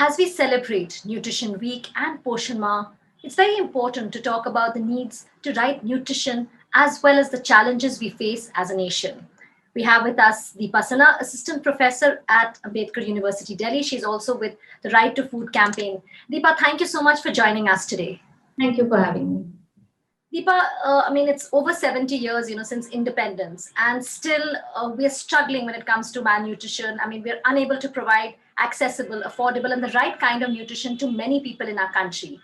As we celebrate Nutrition Week and Poshan Maah, it's very important to talk about the needs to right nutrition as well as the challenges we face as a nation. We have with us Dipa, Assistant Professor at Ambedkar University, Delhi. She's also with the Right to Food campaign. Deepa, thank you so much for joining us today. Thank you for having me. Deepa, it's over 70 years, since independence, and still we're struggling when it comes to malnutrition. We're unable to provide accessible, affordable, and the right kind of nutrition to many people in our country.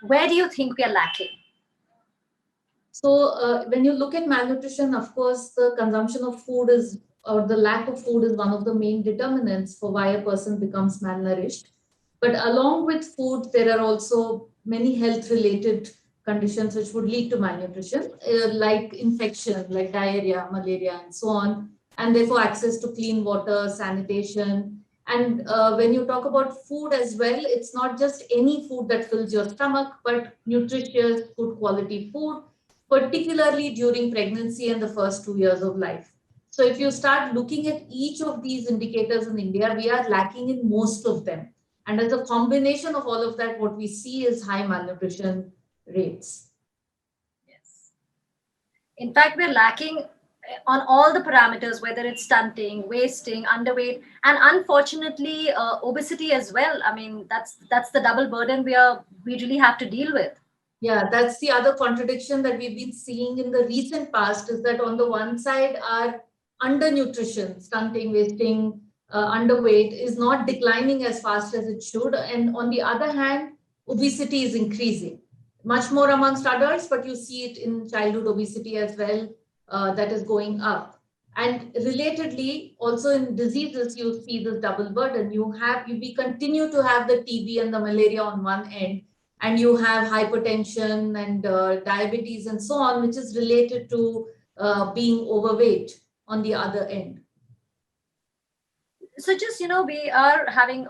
Where do you think we are lacking? So when you look at malnutrition, of course, the consumption of food is, or the lack of food is one of the main determinants for why a person becomes malnourished. But along with food, there are also many health-related conditions which would lead to malnutrition, like infection, like diarrhea, malaria, and so on. And therefore, access to clean water, sanitation. And when you talk about food as well, it's not just any food that fills your stomach, but nutritious, good quality food, particularly during pregnancy and the first 2 years of life. So if you start looking at each of these indicators in India, we are lacking in most of them. And as a combination of all of that, what we see is high malnutrition rates. Yes. In fact, we're lacking on all the parameters, whether it's stunting, wasting, underweight, and unfortunately, obesity as well. That's the double burden we really have to deal with. Yeah, that's the other contradiction that we've been seeing in the recent past, is that on the one side, our undernutrition, stunting, wasting, underweight is not declining as fast as it should. And on the other hand, obesity is increasing, much more amongst adults, but you see it in childhood obesity as well, that is going up. And relatedly, also in diseases, you see this double burden. We continue to have the TB and the malaria on one end, and you have hypertension and diabetes and so on, which is related to being overweight on the other end. So just, we are having,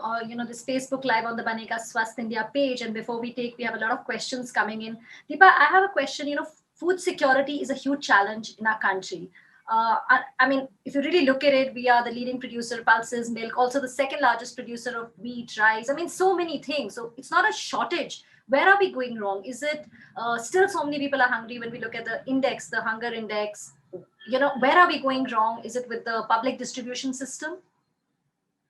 this Facebook Live on the Banega Swasth India page. And before we have a lot of questions coming in. Deepa, I have a question. Food security is a huge challenge in our country. If you really look at it, we are the leading producer, pulses, milk, also the second largest producer of wheat, rice. So many things. So it's not a shortage. Where are we going wrong? Is it still so many people are hungry when we look at the index, the hunger index? Where are we going wrong? Is it with the public distribution system?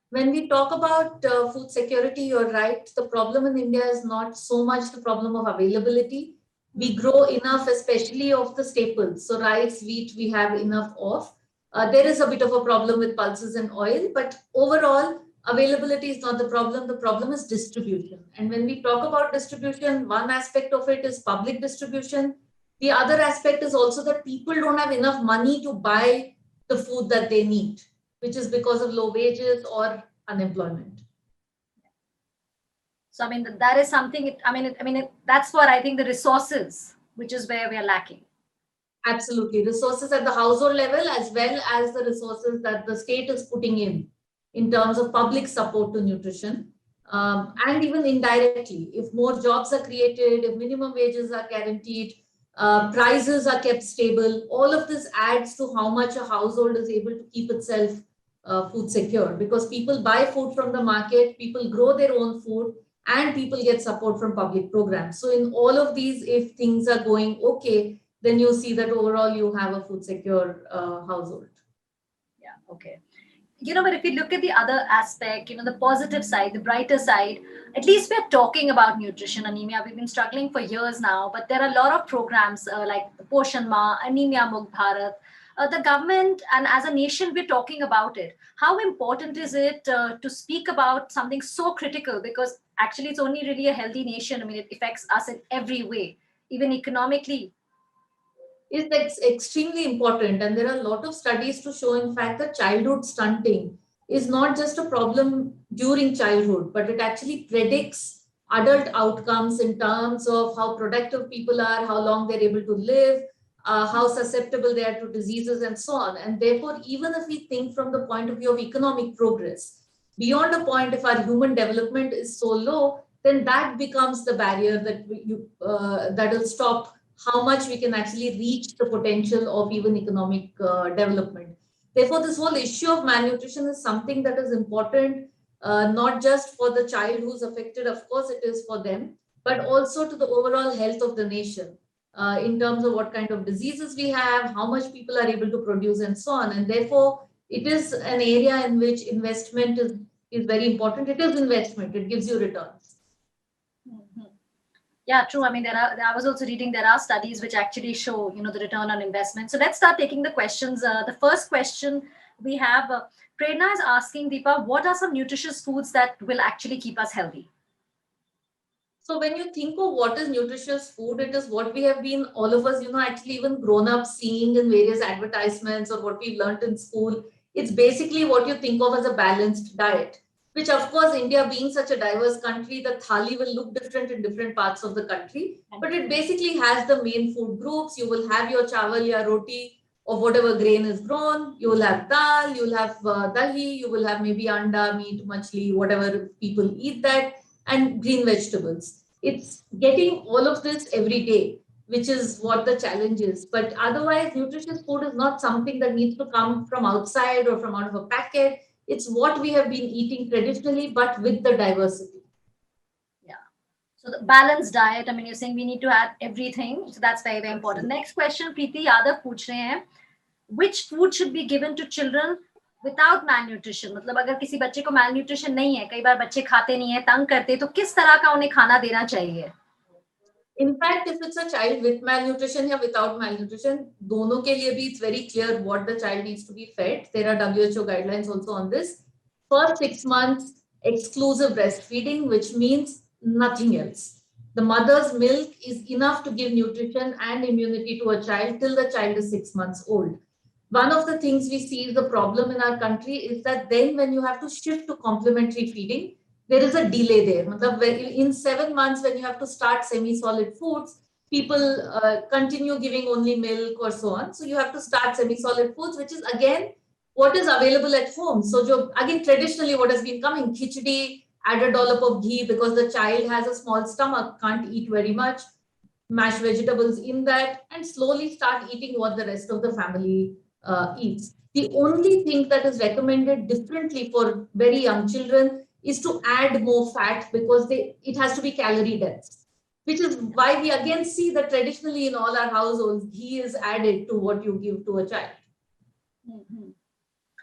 When we talk about food security, you're right. The problem in India is not so much the problem of availability. We grow enough, especially of the staples. So rice, wheat, we have enough of. There is a bit of a problem with pulses and oil, but overall, availability is not the problem. The problem is distribution. And when we talk about distribution, one aspect of it is public distribution. The other aspect is also that people don't have enough money to buy the food that they need, which is because of low wages or unemployment. So, that is something, that's what I think, the resources, which is where we are lacking. Absolutely. Resources at the household level, as well as the resources that the state is putting in terms of public support to nutrition. And even indirectly, if more jobs are created, if minimum wages are guaranteed, prices are kept stable, all of this adds to how much a household is able to keep itself food secure, because people buy food from the market, people grow their own food, and people get support from public programs. So in all of these, if things are going okay, then you see that overall you have a food secure household. Yeah, okay. But if you look at the other aspect, the positive side, the brighter side, at least we're talking about nutrition anemia. We've been struggling for years now, but there are a lot of programs like Poshan Maah, Anemia Mukt Bharat. The government and as a nation, we're talking about it. How important is it to speak about something so critical? Because actually, it's only really a healthy nation. It affects us in every way, even economically. It's extremely important. And there are a lot of studies to show, in fact, that childhood stunting is not just a problem during childhood, but it actually predicts adult outcomes in terms of how productive people are, how long they're able to live, how susceptible they are to diseases and so on. And therefore, even if we think from the point of view of economic progress, beyond a point, if our human development is so low, then that becomes the barrier that will stop how much we can actually reach the potential of even economic development. Therefore, this whole issue of malnutrition is something that is important not just for the child who's affected, of course it is for them, but also to the overall health of the nation, in terms of what kind of diseases we have, how much people are able to produce, and so on. And therefore, it is an area in which investment is very important. It is investment, it gives you returns. Mhm. Yeah, true. I mean, I was also reading there are studies which actually show, the return on investment. So let's start taking the questions. The first question we have, Prerna is asking, Deepa, what are some nutritious foods that will actually keep us healthy? So when you think of what is nutritious food, it is what we have been, all of us, actually even grown up seeing in various advertisements or what we've learned in school. It's basically what you think of as a balanced diet, which of course, India being such a diverse country, the thali will look different in different parts of the country. But it basically has the main food groups. You will have your chawal, your roti, of whatever grain is grown. You will have dal, you will have dahi, you will have maybe anda, meat, machli, whatever people eat that, and green vegetables. It's getting all of this every day, which is what the challenge is. But otherwise, nutritious food is not something that needs to come from outside or from out of a packet. It's what we have been eating traditionally, but with the diversity. Yeah. So the balanced diet, I mean, you're saying we need to add everything. So that's very, very important. Next question, Preeti Yadav पूछ रहे हैं, which food should be given to children without malnutrition? मतलब अगर किसी बच्चे को malnutrition नहीं है, कई बार बच्चे खाते नहीं है, तंग करते, तो किस तरह का उन्हें खाना देना चाहिए? In fact, if it's a child with malnutrition or without malnutrition, dono ke liye bhi it's very clear what the child needs to be fed. There are WHO guidelines also on this. First 6 months, exclusive breastfeeding, which means nothing else. The mother's milk is enough to give nutrition and immunity to a child till the child is 6 months old. One of the things we see is the problem in our country is that then when you have to shift to complementary feeding, there is a delay there. In 7 months, when you have to start semi-solid foods, people continue giving only milk or so on. So you have to start semi-solid foods, which is again what is available at home. So again, traditionally, what has been coming, khichdi, add a dollop of ghee because the child has a small stomach, can't eat very much, mash vegetables in that, and slowly start eating what the rest of the family eats. The only thing that is recommended differently for very young children is to add more fat because it has to be calorie dense, which is why we again see that traditionally in all our households, ghee is added to what you give to a child. Mm-hmm.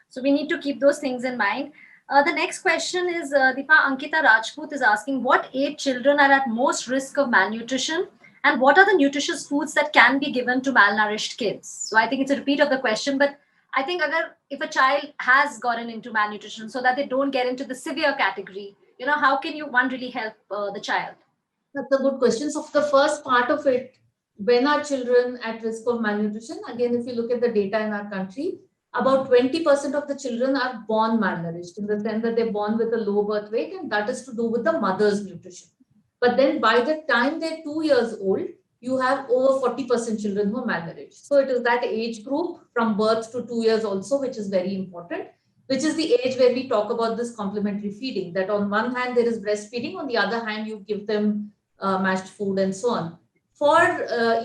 So we need to keep those things in mind. The next question is Deepa Ankita Rajput is asking, what age children are at most risk of malnutrition? And what are the nutritious foods that can be given to malnourished kids? So I think it's a repeat of the question, but I think if a child has gotten into malnutrition so that they don't get into the severe category, how can one really help the child? That's a good question. So for the first part of it, when are children at risk of malnutrition? Again, if you look at the data in our country, about 20% of the children are born malnourished in the sense that they're born with a low birth weight, and that is to do with the mother's nutrition. But then by the time they're 2 years old, you have over 40% children who are malnourished. So it is that age group from birth to 2 years also, which is very important, which is the age where we talk about this complementary feeding, that on one hand, there is breastfeeding, on the other hand, you give them mashed food and so on. For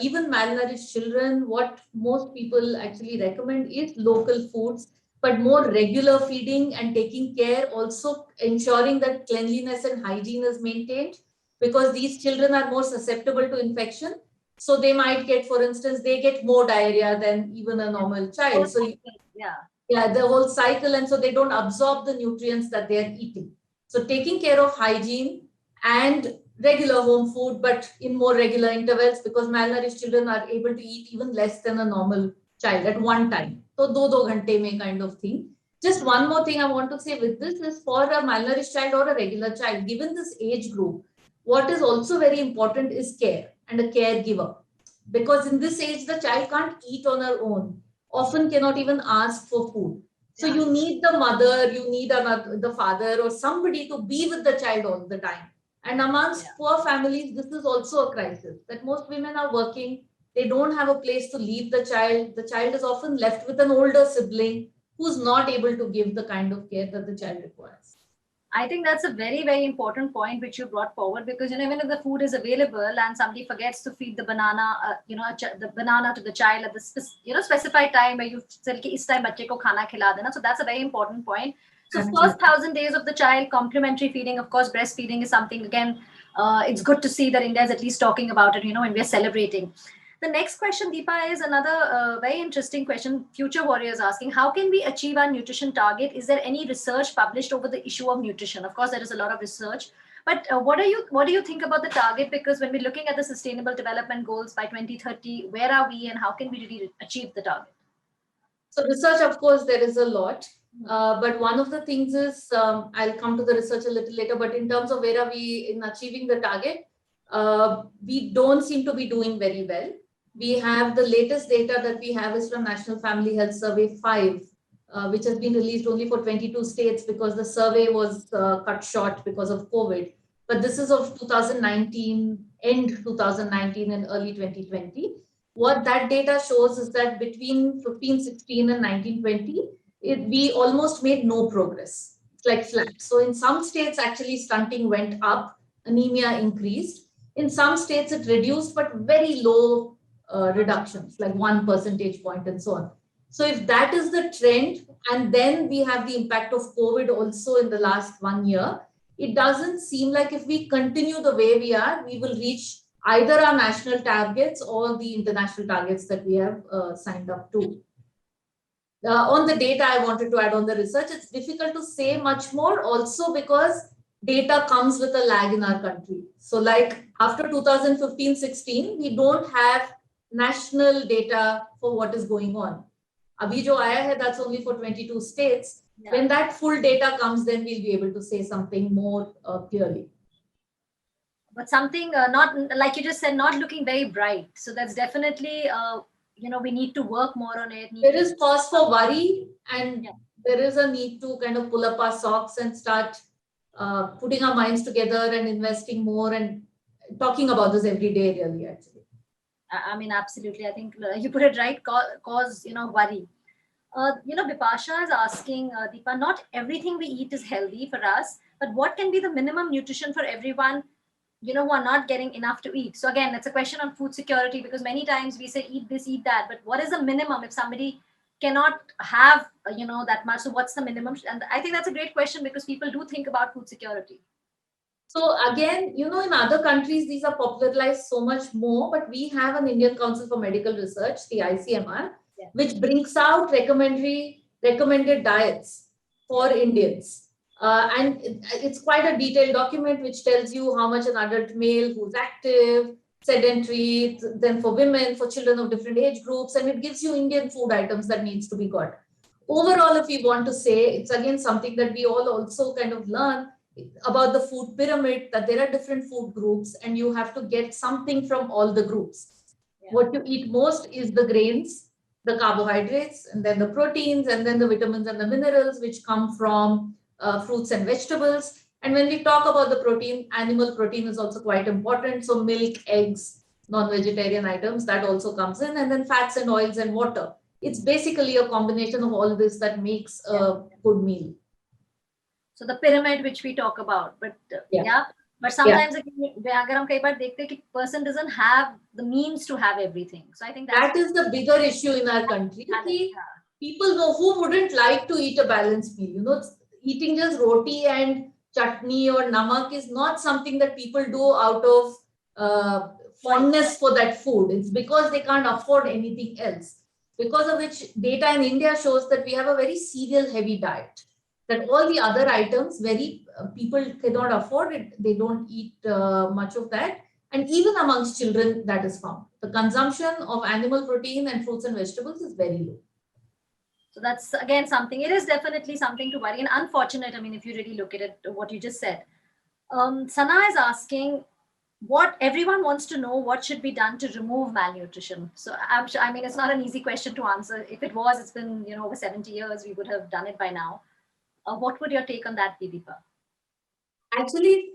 even malnourished children, what most people actually recommend is local foods, but more regular feeding and taking care, also ensuring that cleanliness and hygiene is maintained, because these children are more susceptible to infection. So they might get, for instance, they get more diarrhea than even a normal child. So yeah, the whole cycle, and so they don't absorb the nutrients that they are eating. So taking care of hygiene and regular home food, but in more regular intervals, because malnourished children are able to eat even less than a normal child at one time. So do ghante mein kind of thing. Just one more thing I want to say with this is, for a malnourished child or a regular child, given this age group, what is also very important is care and a caregiver. Because in this age, the child can't eat on her own, often cannot even ask for food. So you need the mother, you need the father or somebody to be with the child all the time. And amongst poor families, this is also a crisis, that most women are working, they don't have a place to leave the child. The child is often left with an older sibling who's not able to give the kind of care that the child requires. I think that's a very, very important point which you brought forward, because even if the food is available and somebody forgets to feed the banana, the banana to the child at the specified time where you say कि इस time बच्चे को खाना खिला देना, so that's a very important point. So first 1,000 days of the child, complementary feeding, of course, breastfeeding is something, again, it's good to see that India is at least talking about it, when we're celebrating. The next question, Deepa, is another very interesting question. Future Warriors asking, how can we achieve our nutrition target? Is there any research published over the issue of nutrition? Of course, there is a lot of research, but what do you think about the target? Because when we're looking at the Sustainable Development Goals by 2030, where are we and how can we really achieve the target? So research, of course, there is a lot. But one of the things is, I'll come to the research a little later, but in terms of where are we in achieving the target, we don't seem to be doing very well. We have the latest data that we have is from National Family Health Survey 5, which has been released only for 22 states because the survey was cut short because of COVID. But this is of 2019, end 2019 and early 2020. What that data shows is that between 15-16 and 19-20, we almost made no progress. It's like flat. So in some states, actually stunting went up, anemia increased. In some states, it reduced, but very low reductions, like 1 percentage point and so on. So if that is the trend, and then we have the impact of COVID also in the last 1 year, it doesn't seem like if we continue the way we are, we will reach either our national targets or the international targets that we have signed up to. On the data, I wanted to add on the research, it's difficult to say much more also because data comes with a lag in our country. So like after 2015-16, we don't have national data for what is going on. Abhi jo aaya hai, that's only for 22 states. Yeah. When that full data comes, then we'll be able to say something more clearly. But something not, like you just said, not looking very bright. So that's definitely, we need to work more on it. There is cause for worry, and there is a need to kind of pull up our socks and start putting our minds together and investing more and talking about this every day, really, actually. I mean, absolutely. I think you put it right, cause, worry. Bipasha is asking, Deepa, not everything we eat is healthy for us, but what can be the minimum nutrition for everyone, who are not getting enough to eat? So again, it's a question on food security, because many times we say eat this, eat that, but what is the minimum if somebody cannot have, that much? So what's the minimum? And I think that's a great question because people do think about food security. So again, in other countries, these are popularized so much more, but we have an Indian Council for Medical Research, the ICMR, which brings out recommended diets for Indians. And it's quite a detailed document which tells you how much an adult male who's active, sedentary, then for women, for children of different age groups, and it gives you Indian food items that needs to be got. Overall, if we want to say, it's again something that we all also kind of learn about the food pyramid, that there are different food groups and you have to get something from all the groups. Yeah. What you eat most is the grains, the carbohydrates, and then the proteins, and then the vitamins and the minerals, which come from fruits and vegetables. And when we talk about the protein, animal protein is also quite important. So milk, eggs, non-vegetarian items, that also comes in, and then fats and oils and water. It's basically a combination of all this that makes a good meal. So the pyramid which we talk about, but but sometimes the person doesn't have the means to have everything. So I think that is the bigger issue in our country. People know who wouldn't like to eat a balanced meal. Eating just roti and chutney or namak is not something that people do out of fondness for that food. It's because they can't afford anything else. Because of which data in India shows that we have a very cereal heavy diet. That all the other items, people cannot afford it. They don't eat much of that. And even amongst children, that is found. The consumption of animal protein and fruits and vegetables is very low. So that's, again, something, it is definitely something to worry and unfortunate. I mean, if you really look at it, what you just said. Sana is asking, what everyone wants to know, what should be done to remove malnutrition? So I mean, it's not an easy question to answer. If it was, it's been, over 70 years, we would have done it by now. What would your take on that be, Dipa? Actually,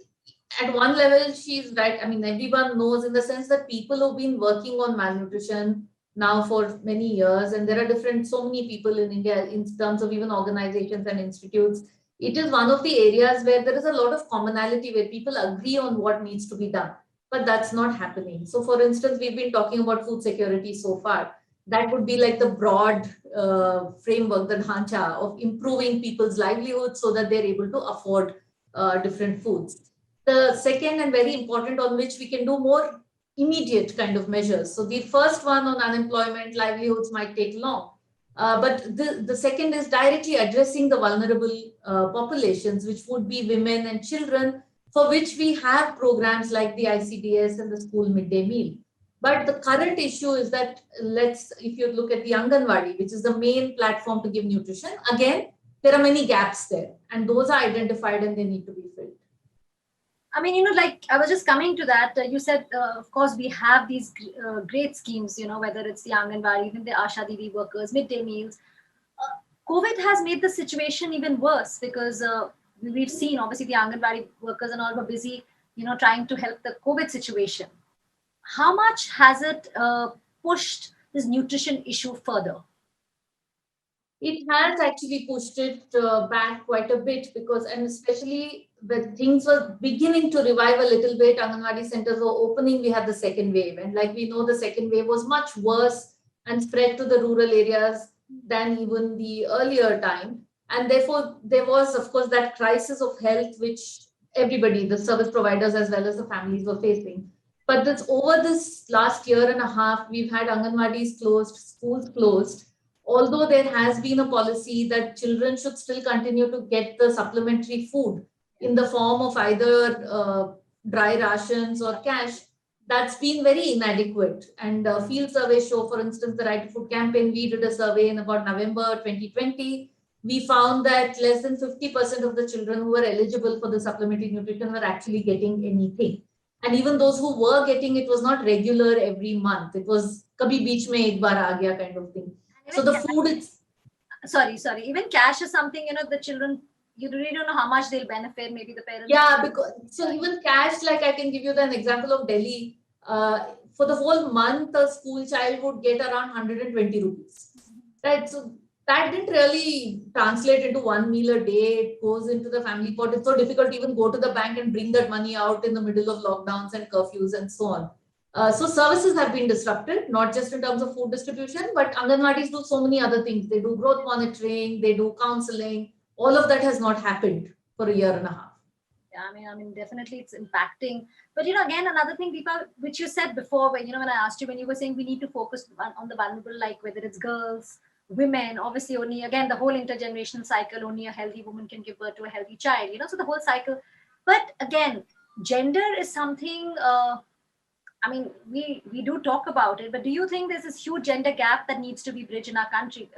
at one level, she's right. I mean, everyone knows in the sense that people who've been working on malnutrition now for many years, and there are so many people in India in terms of even organizations and institutes. It is one of the areas where there is a lot of commonality where people agree on what needs to be done, but that's not happening. So for instance, we've been talking about food security so far. That would be like the broad framework, the dhancha of improving people's livelihoods so that they're able to afford different foods. The second and very important on which we can do more immediate kind of measures. So the first one on unemployment, livelihoods might take long. But the second is directly addressing the vulnerable populations, which would be women and children, for which we have programs like the ICDS and the school midday meal. But the current issue is that if you look at the Anganwadi, which is the main platform to give nutrition, again, there are many gaps there, and those are identified and they need to be filled. I mean, like I was just coming to that. You said, of course, we have these great schemes, whether it's the Anganwadi, even the Asha Didi workers, midday meals. COVID has made the situation even worse because we've seen, obviously, the Anganwadi workers and all were busy, trying to help the COVID situation. How much has it pushed this nutrition issue further? It has actually pushed it back quite a bit because, and especially when things were beginning to revive a little bit, Anganwadi centers were opening, we had the second wave. And like we know, the second wave was much worse and spread to the rural areas than even the earlier time. And therefore, there was, of course, that crisis of health, which everybody, the service providers as well as the families were facing. But over this last year and a half, we've had Anganwadis closed, schools closed. Although there has been a policy that children should still continue to get the supplementary food in the form of either dry rations or cash, that's been very inadequate. And field surveys show, for instance, the Right to Food campaign, we did a survey in about November 2020. We found that less than 50% of the children who were eligible for the supplementary nutrition were actually getting anything. And even those who were getting it was not regular every month. It was kabhi beech mein ek baar aa gaya kind of thing. So the food is... Sorry. Even cash is something, the children, you really don't know how much they'll benefit, maybe the parents. Yeah, because so even cash, like I can give you an example of Delhi. For the whole month, a school child would get around 120 rupees. Right? So that didn't really translate into one meal a day. It goes into the family pot. It's so difficult to even go to the bank and bring that money out in the middle of lockdowns and curfews and so on. So services have been disrupted, not just in terms of food distribution, but Anganwadis do so many other things. They do growth monitoring, they do counseling. All of that has not happened for a year and a half. Yeah, I mean, definitely it's impacting. But, again, another thing, Deepa, which you said before, when I asked you, when you were saying we need to focus on the vulnerable, like whether it's girls, women, obviously only, again, the whole intergenerational cycle, only a healthy woman can give birth to a healthy child, so the whole cycle. But again, gender is something... I mean, we do talk about it, but do you think there's this huge gender gap that needs to be bridged in our country?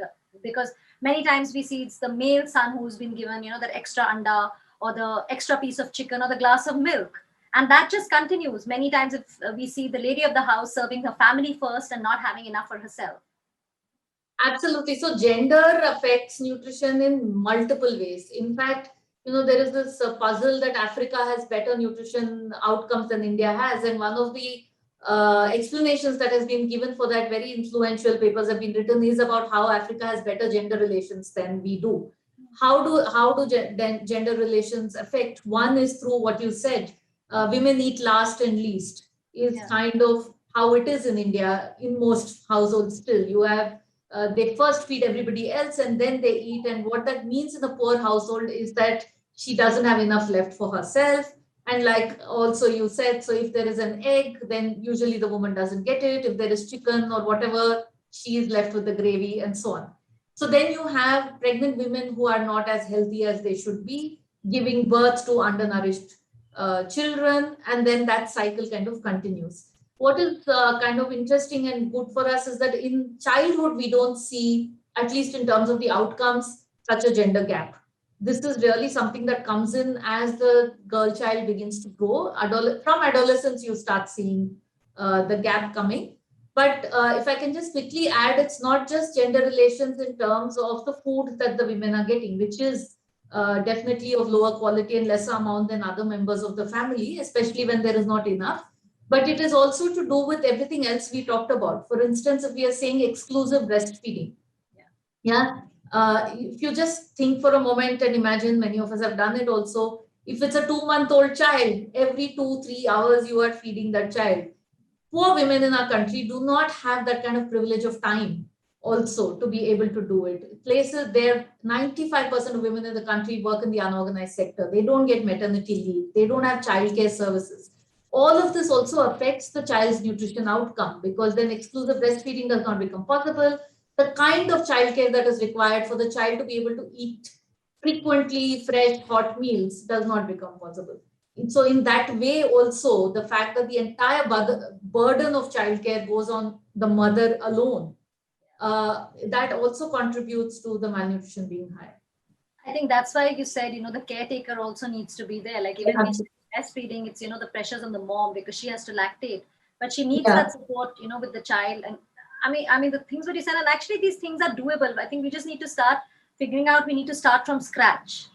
Because many times we see it's the male son who's been given, that extra anda or the extra piece of chicken or the glass of milk. And that just continues. Many times if we see the lady of the house serving her family first and not having enough for herself. Absolutely. So gender affects nutrition in multiple ways. In fact, there is this puzzle that Africa has better nutrition outcomes than India has. And one of the explanations that has been given for that, very influential papers have been written, is about how Africa has better gender relations than we do. How do gender relations affect? One is through what you said, women eat last and least is kind of how it is in India. In most households still, you have they first feed everybody else and then they eat. And what that means in a poor household is that she doesn't have enough left for herself. And like also you said, so if there is an egg, then usually the woman doesn't get it. If there is chicken or whatever, she is left with the gravy and so on. So then you have pregnant women who are not as healthy as they should be, giving birth to undernourished children. And then that cycle kind of continues. What is kind of interesting and good for us is that in childhood, we don't see, at least in terms of the outcomes, such a gender gap. This is really something that comes in as the girl child begins to grow. From adolescence, you start seeing the gap coming. But if I can just quickly add, it's not just gender relations in terms of the food that the women are getting, which is definitely of lower quality and lesser amount than other members of the family, especially when there is not enough. But it is also to do with everything else we talked about. For instance, if we are saying exclusive breastfeeding, if you just think for a moment and imagine, many of us have done it also, if it's a 2-month-old child, every 2-3 hours you are feeding that child. Poor women in our country do not have that kind of privilege of time also to be able to do it. Places there, 95% of women in the country work in the unorganized sector. They don't get maternity leave. They don't have childcare services. All of this also affects the child's nutrition outcome because then exclusive breastfeeding does not become possible. The kind of childcare that is required for the child to be able to eat frequently fresh, hot meals does not become possible. So in that way also, the fact that the entire burden of childcare goes on the mother alone, that also contributes to the malnutrition being high. I think that's why you said, the caretaker also needs to be there. Like even we breastfeeding, it's, the pressures on the mom because she has to lactate, but she needs Yeah. that support, with the child. And I mean, the things that you said, and actually these things are doable. I think we just need to start figuring out, we need to start from scratch.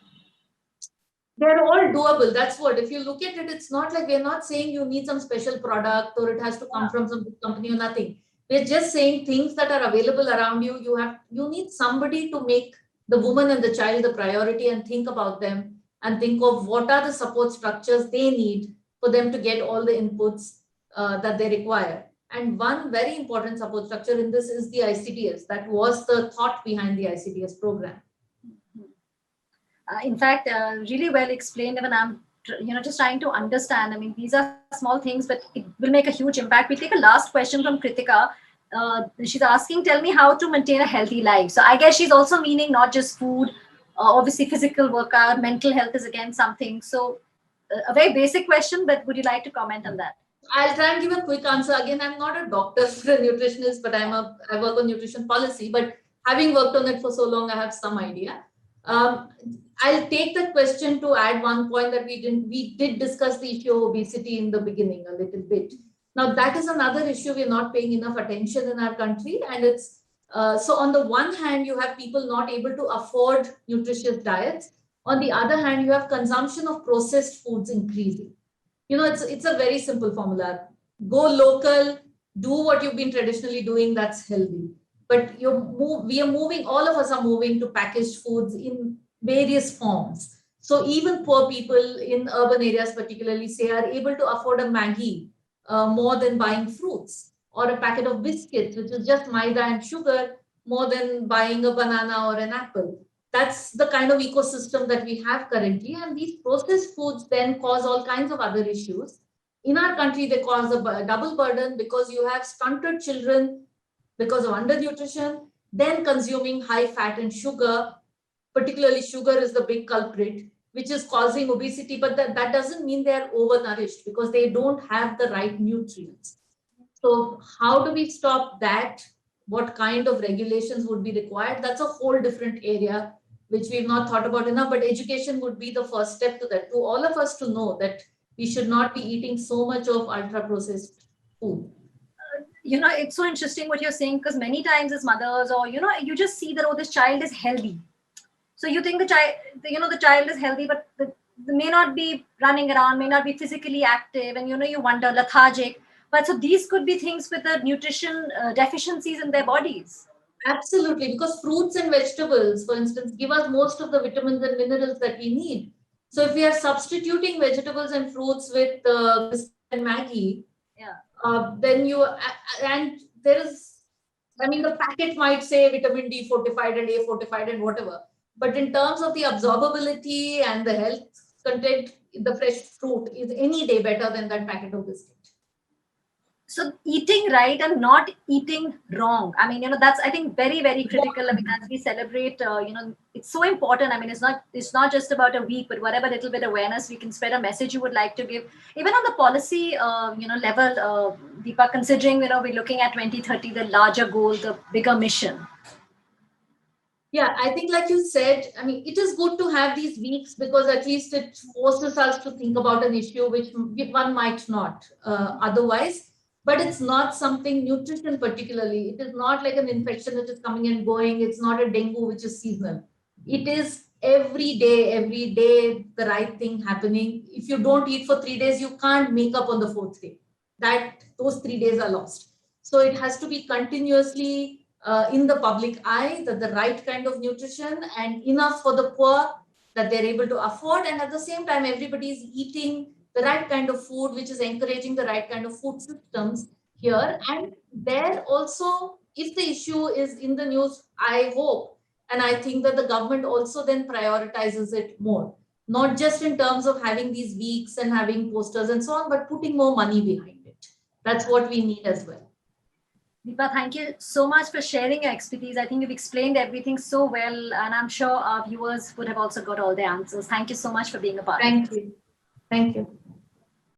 They're all doable. That's what, if you look at it, it's not like we're not saying you need some special product or it has to come from some big company or nothing. We're just saying things that are available around you. You need somebody to make the woman and the child the priority and think about them and think of what are the support structures they need for them to get all the inputs that they require. And one very important support structure in this is the ICDS. That was the thought behind the ICDS program. In fact, really well explained. Even I'm, just trying to understand. I mean, these are small things, but it will make a huge impact. We take a last question from Kritika. She's asking, tell me how to maintain a healthy life. So I guess she's also meaning not just food, obviously physical workout, mental health is again something. So a very basic question, but would you like to comment on that? I'll try and give a quick answer. Again, I'm not a doctor or a nutritionist, but I work on nutrition policy. But having worked on it for so long, I have some idea. I'll take that question to add one point that we did discuss the issue of obesity in the beginning a little bit. Now, that is another issue we're not paying enough attention in our country. And it's so on the one hand, you have people not able to afford nutritious diets. On the other hand, you have consumption of processed foods increasing. It's a very simple formula. Go local, do what you've been traditionally doing, that's healthy. But we are moving, all of us are moving to packaged foods in various forms. So even poor people in urban areas particularly say are able to afford a Maggie more than buying fruits, or a packet of biscuits, which is just maida and sugar, more than buying a banana or an apple. That's the kind of ecosystem that we have currently. And these processed foods then cause all kinds of other issues. In our country, they cause a double burden because you have stunted children because of undernutrition, then consuming high fat and sugar. Particularly sugar is the big culprit, which is causing obesity. But that doesn't mean they're overnourished because they don't have the right nutrients. So how do we stop that? What kind of regulations would be required? That's a whole different area which we've not thought about enough, but education would be the first step to that, to all of us to know that we should not be eating so much of ultra processed food. It's so interesting what you're saying, because many times as mothers, or you just see that, oh, this child is healthy, so you think the child is healthy, but they may not be running around, may not be physically active, and you wonder, lethargic. But so these could be things with the nutrition deficiencies in their bodies. Absolutely, because fruits and vegetables, for instance, give us most of the vitamins and minerals that we need. So if we are substituting vegetables and fruits with biscuit and Maggie, then and there is, I mean, the packet might say vitamin D fortified and A fortified and whatever. But in terms of the absorbability and the health content, the fresh fruit is any day better than that packet of biscuit. So eating right and not eating wrong. I mean, that's, I think, very, very critical. I mean, as we celebrate, it's so important. I mean, it's not just about a week, but whatever little bit awareness we can spread, a message you would like to give, even on the policy, level, Deepa, considering, we're looking at 2030, the larger goal, the bigger mission. Yeah, I think like you said, I mean, it is good to have these weeks because at least it forces us to think about an issue which one might not otherwise. But it's not something, nutrition particularly, it is not like an infection that is coming and going. It's not a dengue which is seasonal. It is every day, the right thing happening. If you don't eat for 3 days, you can't make up on the fourth day. Those 3 days are lost. So it has to be continuously in the public eye, that the right kind of nutrition and enough for the poor that they're able to afford. And at the same time, everybody is eating the right kind of food, which is encouraging the right kind of food systems here. And there also, if the issue is in the news, I hope and I think that the government also then prioritizes it more, not just in terms of having these weeks and having posters and so on, but putting more money behind it. That's what we need as well. Deepa, thank you so much for sharing your expertise. I think you've explained everything so well, and I'm sure our viewers would have also got all the answers. Thank you so much for being a part of Thank this. you. Thank you.